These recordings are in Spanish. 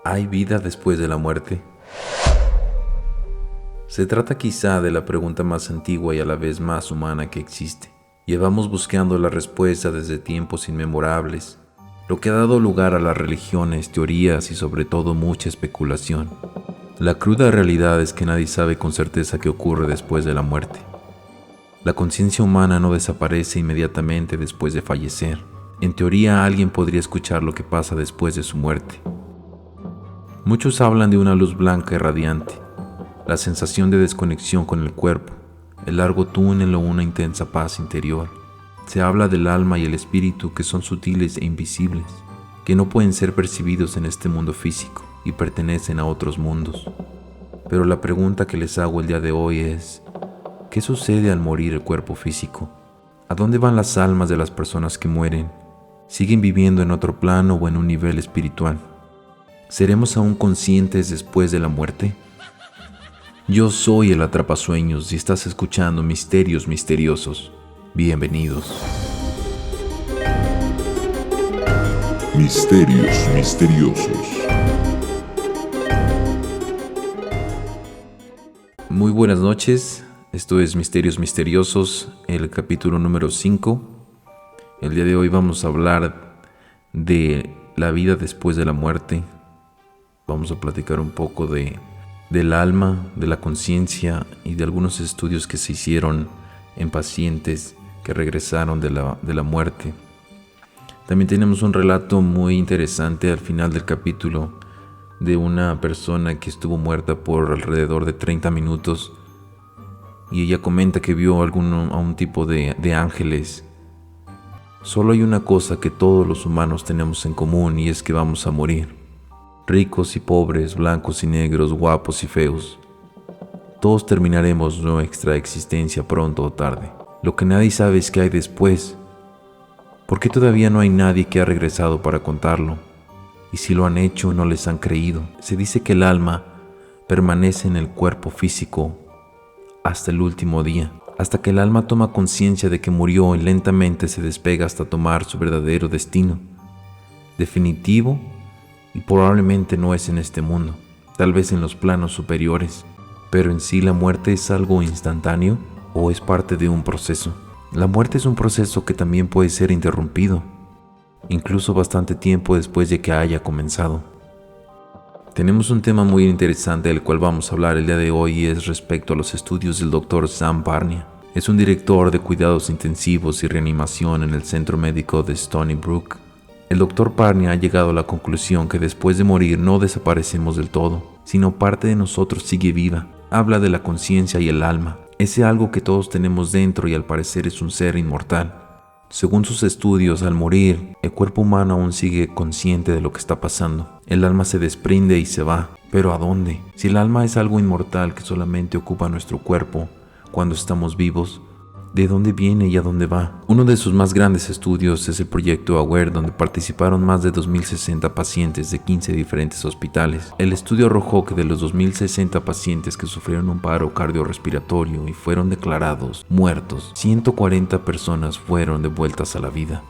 ¿Hay vida después de la muerte? Se trata quizá de la pregunta más antigua y a la vez más humana que existe. Llevamos buscando la respuesta desde tiempos inmemorables, lo que ha dado lugar a las religiones, teorías y sobre todo mucha especulación. La cruda realidad es que nadie sabe con certeza qué ocurre después de la muerte. La conciencia humana no desaparece inmediatamente después de fallecer. En teoría, alguien podría escuchar lo que pasa después de su muerte. Muchos hablan de una luz blanca y radiante, la sensación de desconexión con el cuerpo, el largo túnel o una intensa paz interior. Se habla del alma y el espíritu que son sutiles e invisibles, que no pueden ser percibidos en este mundo físico y pertenecen a otros mundos. Pero la pregunta que les hago el día de hoy es, ¿qué sucede al morir el cuerpo físico? ¿A dónde van las almas de las personas que mueren? ¿Siguen viviendo en otro plano o en un nivel espiritual? ¿Seremos aún conscientes después de la muerte? Yo soy el Atrapasueños y estás escuchando Misterios Misteriosos. Bienvenidos. Misterios Misteriosos. Muy buenas noches, esto es Misterios Misteriosos, el capítulo número 5. El día de hoy vamos a hablar de la vida después de la muerte. Vamos a platicar un poco del alma, de la conciencia y de algunos estudios que se hicieron en pacientes que regresaron de la muerte. También tenemos un relato muy interesante al final del capítulo de una persona que estuvo muerta por alrededor de 30 minutos y ella comenta que vio a un tipo de ángeles. Solo hay una cosa que todos los humanos tenemos en común y es que vamos a morir. Ricos y pobres, blancos y negros, guapos y feos. Todos terminaremos nuestra existencia pronto o tarde. Lo que nadie sabe es qué hay después. ¿Por qué todavía no hay nadie que ha regresado para contarlo? Y si lo han hecho, no les han creído. Se dice que el alma permanece en el cuerpo físico hasta el último día, hasta que el alma toma conciencia de que murió y lentamente se despega hasta tomar su verdadero destino. Definitivo, y probablemente no es en este mundo, tal vez en los planos superiores. Pero en sí, ¿la muerte es algo instantáneo o es parte de un proceso? La muerte es un proceso que también puede ser interrumpido, incluso bastante tiempo después de que haya comenzado. Tenemos un tema muy interesante del cual vamos a hablar el día de hoy y es respecto a los estudios del Dr. Sam Parnia. Es un director de cuidados intensivos y reanimación en el Centro Médico de Stony Brook. El Dr. Parnia ha llegado a la conclusión que después de morir no desaparecemos del todo, sino parte de nosotros sigue viva. Habla de la conciencia y el alma, ese algo que todos tenemos dentro y al parecer es un ser inmortal. Según sus estudios, al morir, el cuerpo humano aún sigue consciente de lo que está pasando. El alma se desprende y se va, ¿pero a dónde? Si el alma es algo inmortal que solamente ocupa nuestro cuerpo cuando estamos vivos, ¿de dónde viene y a dónde va? Uno de sus más grandes estudios es el proyecto AWARE, donde participaron más de 2.060 pacientes de 15 diferentes hospitales. El estudio arrojó que de los 2.060 pacientes que sufrieron un paro cardiorrespiratorio y fueron declarados muertos, 140 personas fueron devueltas a la vida.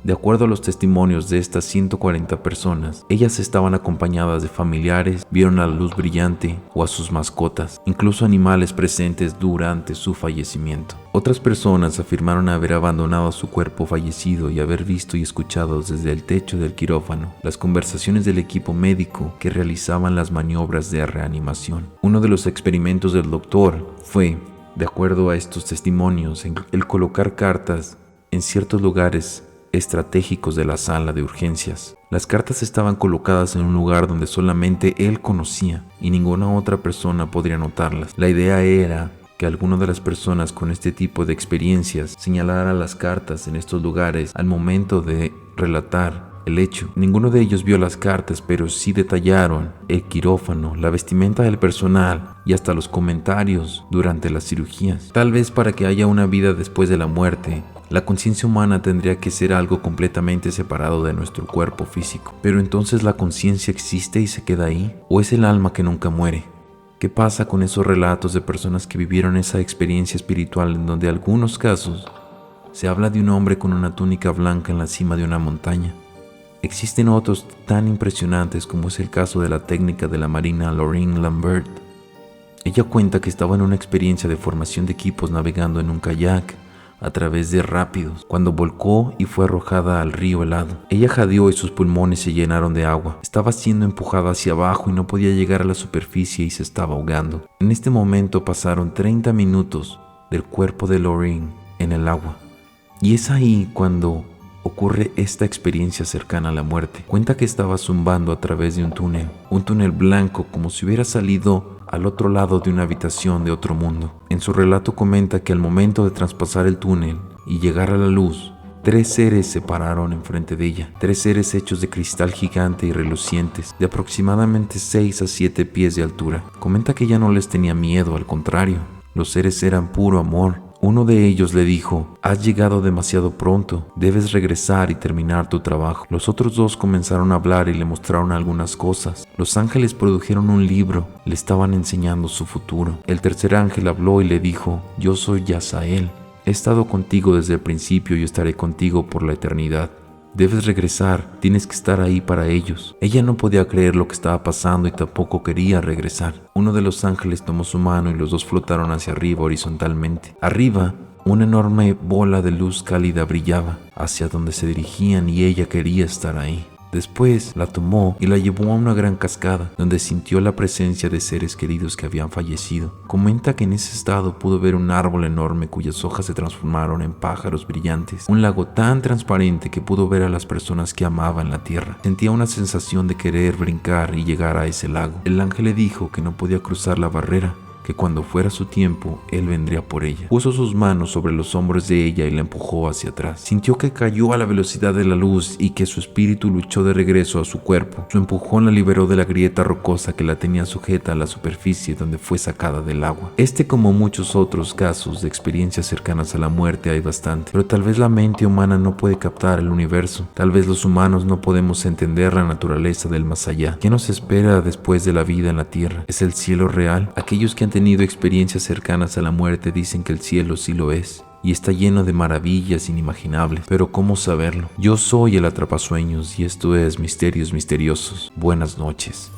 De acuerdo a los testimonios de estas 140 personas, ellas estaban acompañadas de familiares, vieron a la luz brillante o a sus mascotas, incluso animales presentes durante su fallecimiento. Otras personas afirmaron haber abandonado su cuerpo fallecido y haber visto y escuchado desde el techo del quirófano las conversaciones del equipo médico que realizaban las maniobras de reanimación. Uno de los experimentos del doctor fue, de acuerdo a estos testimonios, el colocar cartas en ciertos lugares estratégicos de la sala de urgencias. Las cartas estaban colocadas en un lugar donde solamente él conocía y ninguna otra persona podría notarlas. La idea era que alguna de las personas con este tipo de experiencias señalara las cartas en estos lugares al momento de relatar el hecho. Ninguno de ellos vio las cartas, pero sí detallaron el quirófano, la vestimenta del personal y hasta los comentarios durante las cirugías. Tal vez para que haya una vida después de la muerte, la conciencia humana tendría que ser algo completamente separado de nuestro cuerpo físico. Pero entonces, ¿la conciencia existe y se queda ahí? ¿O es el alma que nunca muere? ¿Qué pasa con esos relatos de personas que vivieron esa experiencia espiritual en donde en algunos casos se habla de un hombre con una túnica blanca en la cima de una montaña? Existen otros tan impresionantes como es el caso de la técnica de la marina Lorraine Lambert. Ella cuenta que estaba en una experiencia de formación de equipos navegando en un kayak a través de rápidos, cuando volcó y fue arrojada al río helado. Ella jadeó y sus pulmones se llenaron de agua. Estaba siendo empujada hacia abajo y no podía llegar a la superficie y se estaba ahogando. En este momento pasaron 30 minutos del cuerpo de Lorraine en el agua. Y es ahí cuando ocurre esta experiencia cercana a la muerte. Cuenta que estaba zumbando a través de un túnel blanco, como si hubiera salido al otro lado de una habitación de otro mundo. En su relato comenta que al momento de traspasar el túnel y llegar a la luz, 3 seres se pararon enfrente de ella. 3 seres hechos de cristal gigante y relucientes, de aproximadamente 6 a 7 pies de altura. Comenta que ella no les tenía miedo, al contrario, los seres eran puro amor. Uno de ellos le dijo: has llegado demasiado pronto, debes regresar y terminar tu trabajo. Los otros 2 comenzaron a hablar y le mostraron algunas cosas. Los ángeles produjeron un libro, le estaban enseñando su futuro. El tercer ángel habló y le dijo: yo soy Yazael, he estado contigo desde el principio y estaré contigo por la eternidad. Debes regresar, tienes que estar ahí para ellos. Ella no podía creer lo que estaba pasando y tampoco quería regresar. Uno de los ángeles tomó su mano y los 2 flotaron hacia arriba horizontalmente. Arriba, una enorme bola de luz cálida brillaba hacia donde se dirigían y ella quería estar ahí. Después la tomó y la llevó a una gran cascada, donde sintió la presencia de seres queridos que habían fallecido. Comenta que en ese estado pudo ver un árbol enorme cuyas hojas se transformaron en pájaros brillantes, un lago tan transparente que pudo ver a las personas que amaba en la tierra. Sentía una sensación de querer brincar y llegar a ese lago. El ángel le dijo que no podía cruzar la barrera, que cuando fuera su tiempo, él vendría por ella. Puso sus manos sobre los hombros de ella y la empujó hacia atrás. Sintió que cayó a la velocidad de la luz y que su espíritu luchó de regreso a su cuerpo. Su empujón la liberó de la grieta rocosa que la tenía sujeta a la superficie donde fue sacada del agua. Como muchos otros casos de experiencias cercanas a la muerte, hay bastante, pero tal vez la mente humana no puede captar el universo. Tal vez los humanos no podemos entender la naturaleza del más allá. ¿Qué nos espera después de la vida en la tierra? ¿Es el cielo real? Aquellos que han tenido experiencias cercanas a la muerte dicen que el cielo sí lo es y está lleno de maravillas inimaginables, pero ¿cómo saberlo? Yo soy el Atrapasueños y esto es Misterios Misteriosos. Buenas noches.